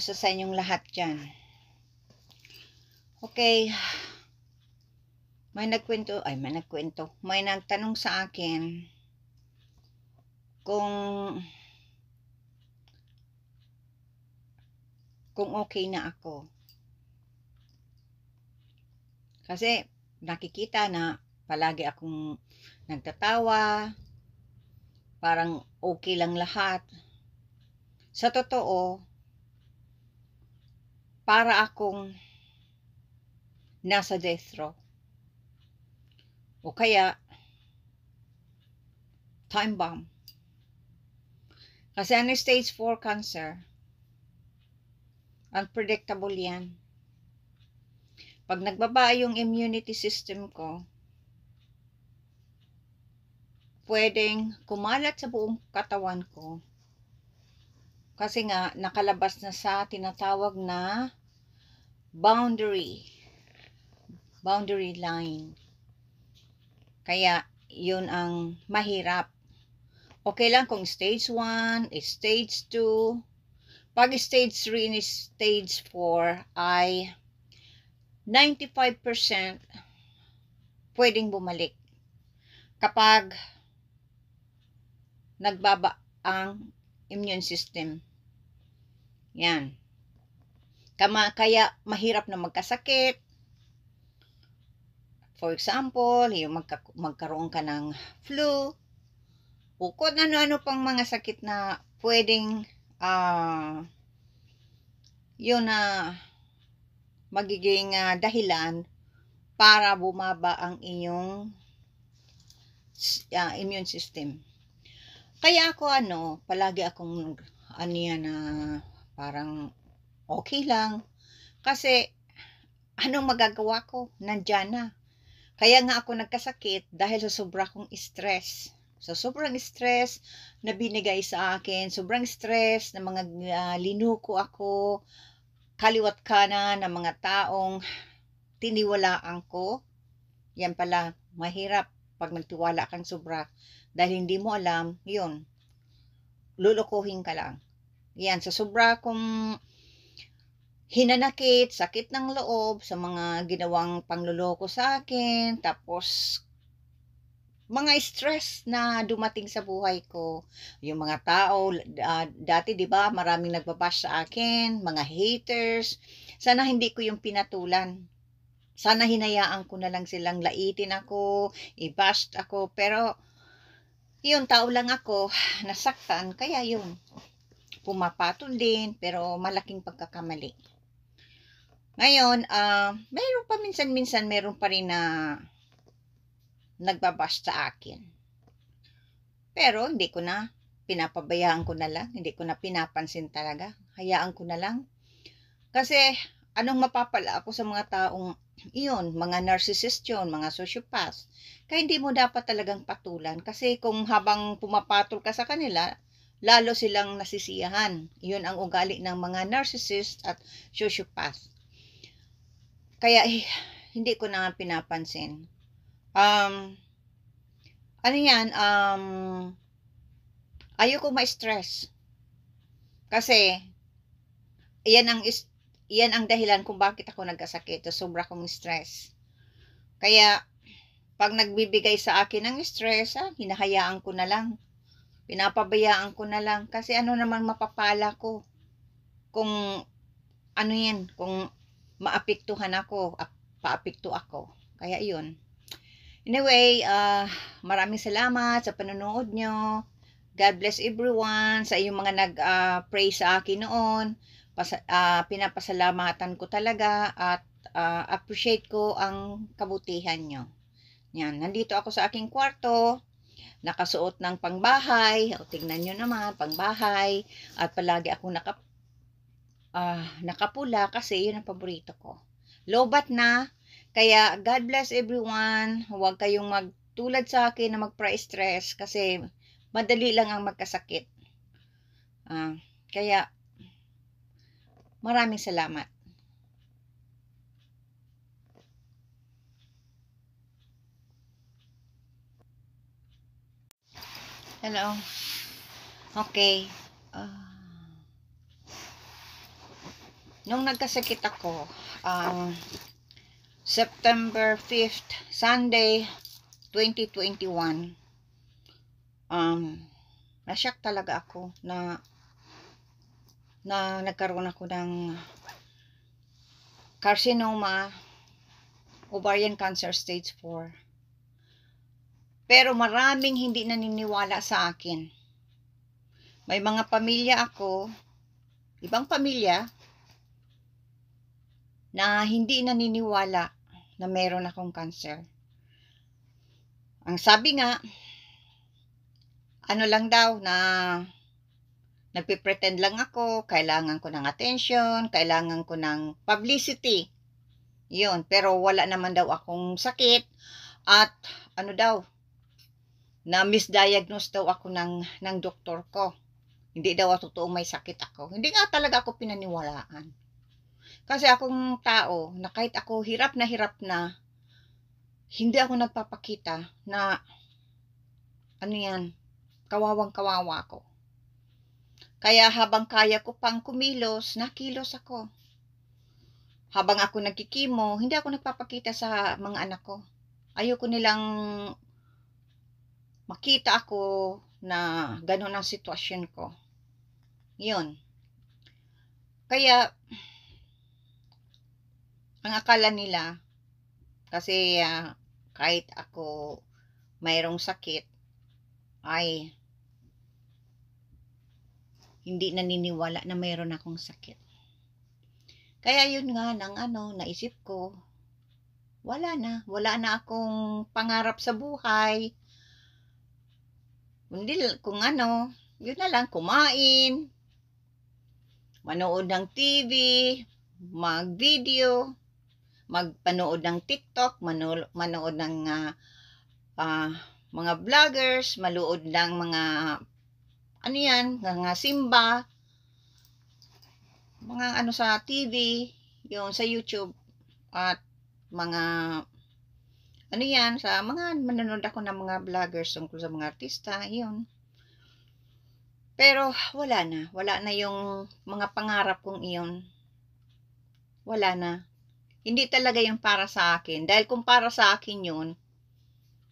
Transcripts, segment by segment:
Kamusta sa inyong lahat dyan? Okay. May nagtanong sa akin kung okay na ako. Kasi nakikita na palagi akong nagtatawa, parang okay lang lahat. Sa totoo, para akong nasa death row. O kaya, time bomb. Kasi ano stage 4 cancer, unpredictable yan. Pag nagbaba yung immunity system ko, pwedeng kumalat sa buong katawan ko. Kasi nga, nakalabas na sa tinatawag na boundary line. Kaya, yun ang mahirap. Okay lang kung stage 1, stage 2. Pag stage 3 and stage 4 ay 95% pwedeng bumalik kapag nagbaba ang immune system. Yan. Kaya mahirap na magkasakit. For example, yung magkaroon ka ng flu, o kung ano-ano pang mga sakit na pwedeng yun na magiging dahilan para bumaba ang inyong immune system. Kaya ako palagi akong parang okay lang. Kasi anong magagawa ko? Nandyan na. Kaya nga ako nagkasakit dahil sa sobra kong stress. So, sobrang stress na binigay sa akin, sobrang stress na mga linuko ako, kaliwat kanan ng mga taong tiniwalaan ko. Yan pala, mahirap pag nagtiwala kang sobra. Dahil hindi mo alam, yun, lulukuhin ka lang. Yan, sa sobra kong hinanakit, sakit ng loob sa mga ginawang pangluloko sa akin, tapos mga stress na dumating sa buhay ko. Yung mga tao, dati 'di ba, maraming nagbabash sa akin, mga haters. Sana hindi ko yung pinatulan. Sana hinayaan ko na lang silang laitin ako, i-bash ako, pero yun, tao lang ako, nasaktan, kaya yun, pumapatol din, pero malaking pagkakamali. Ngayon, mayroon pa minsan-minsan, mayroon pa rin na nagbabash sa akin. Pero hindi ko na, pinapabayaan ko na lang, hindi ko na pinapansin talaga, hayaan ko na lang. Kasi anong mapapala ako sa mga taong iyon, mga narcissist yun, mga sociopath. Kaya hindi mo dapat talagang patulan. Kasi kung habang pumapatol ka sa kanila, lalo silang nasisiyahan. Iyon ang ugali ng mga narcissist at sociopath. Kaya hindi ko na pinapansin. Ayoko ma-stress. Kasi yan ang dahilan kung bakit ako nagkasakit. Sobra kong stress. Kaya, pag nagbibigay sa akin ng stress, hinahayaan ko na lang. Pinapabayaan ko na lang. Kasi ano naman mapapala ko kung kung maapektuhan ako, paapekto ako. Kaya yun. Anyway, maraming salamat sa panonood nyo. God bless everyone. Sa iyong mga nag-pray sa akin noon. Pinapasalamatan ko talaga at appreciate ko ang kabutihan nyo. Yan, nandito ako sa aking kwarto, nakasuot ng pangbahay. O, tingnan nyo naman, pangbahay. At palagi ako nakapula kasi yun ang paborito ko. Lobat na. Kaya God bless everyone. Huwag kayong magtulad sa akin na magpa-stress kasi madali lang ang magkasakit. Kaya maraming salamat. Hello. Okay. Nung nagkasakit ako, September 5th, Sunday, 2021, na-shock talaga ako na nagkaroon ako ng carcinoma, ovarian cancer stage 4. Pero maraming hindi naniniwala sa akin. May mga pamilya ako, ibang pamilya, na hindi naniniwala na meron akong cancer. Ang sabi nga, ano lang daw na nagpe-pretend lang ako, kailangan ko ng attention, kailangan ko ng publicity. Yun, pero wala naman daw akong sakit at ano daw, na misdiagnose daw ako ng doktor ko. Hindi daw totoo may sakit ako. Hindi nga talaga ako pinaniwalaan. Kasi akong tao na kahit ako hirap na, hindi ako nagpapakita na ano yan, kawawang-kawawa ako. Kaya habang kaya ko pang kumilos, nakilos ako. Habang ako nagkikimo, hindi ako nagpapakita sa mga anak ko. Ayoko nilang makita ako na gano'n ang sitwasyon ko. Yun. Kaya, ang akala nila, kasi kahit ako mayroong sakit, ay hindi naniniwala na mayroon akong sakit. Kaya yun nga, naisip ko, wala na akong pangarap sa buhay. Hindi, yun na lang, kumain, manood ng TV, mag-video, magpanood ng TikTok, manood ng mga vloggers, manood ng mga mga simba, mga sa TV, yung sa YouTube, at mga sa mga manonood ako ng mga vloggers tungkol sa mga artista, yun. Pero wala na yung mga pangarap kong iyon. Wala na. Hindi talaga yung para sa akin. Dahil kung para sa akin yun,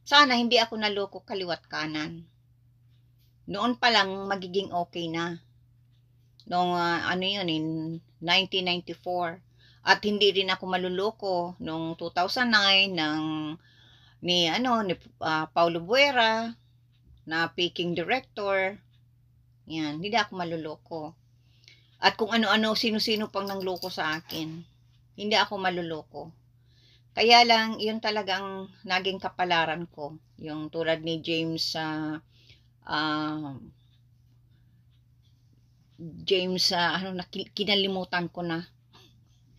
sana hindi ako naloko kaliwat kanan. Noon pa lang magiging okay na. Noong in 1994. At hindi rin ako maluloko noong 2009 ni Paulo Buera na Peking director. Yan, hindi ako maluloko. At kung ano-ano, sino-sino pang nangloko sa akin. Hindi ako maluloko. Kaya lang, yun talagang naging kapalaran ko. Yung tulad ni James, kinalimutan ko na.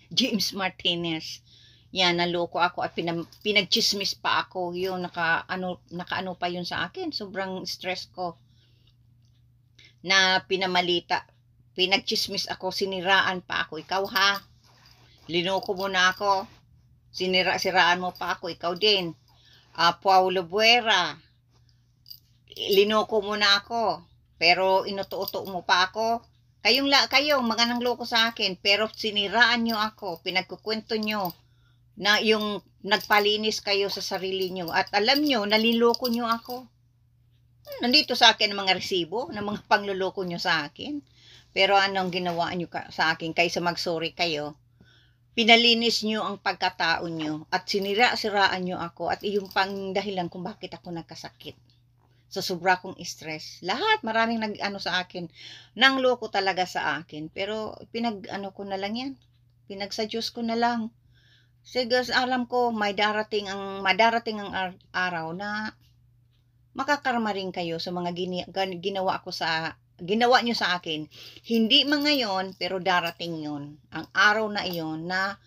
James Martinez. Yan, naloko ako at pinagchismis pa ako. Yun, nakaano pa yun sa akin. Sobrang stress ko. Na pinagchismis ako, siniraan pa ako. Ikaw ha? Linoko mo na ako. Siraan mo pa ako. Ikaw din. Paulo Buera. Linoko mo na ako. Pero inuto-uto mo pa ako. Kayong mga nangloko sa akin. Pero siniraan nyo ako. Pinagkukwento nyo na yung nagpalinis kayo sa sarili nyo. At alam nyo, naliloko nyo ako. Nandito sa akin ang mga resibo ng mga pangluloko nyo sa akin. Pero anong ginawa nyo sa akin kaysa mag-sorry kayo? Pinalinis nyo ang pagkatao nyo at siraan nyo ako at iyong pang dahilan kung bakit ako nagkasakit. Sa sobra kong stress. Lahat, maraming sa akin. Nangloko talaga sa akin. Pero ko na lang yan. Pinagsa Diyos ko na lang. Sige, alam ko madarating ang araw na makakarma rin kayo sa mga ginawa nyo sa akin. Hindi man ngayon, pero darating yun. Ang araw na iyon na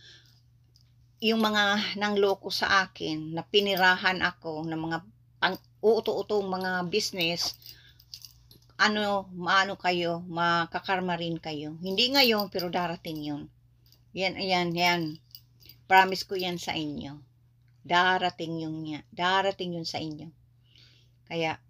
yung mga nangloko sa akin, na pinirahan ako ng mga uuto-utong mga business, makakarma rin kayo. Hindi ngayon, pero darating yun. Yan. Promise ko yan sa inyo. Darating yun sa inyo. Kaya,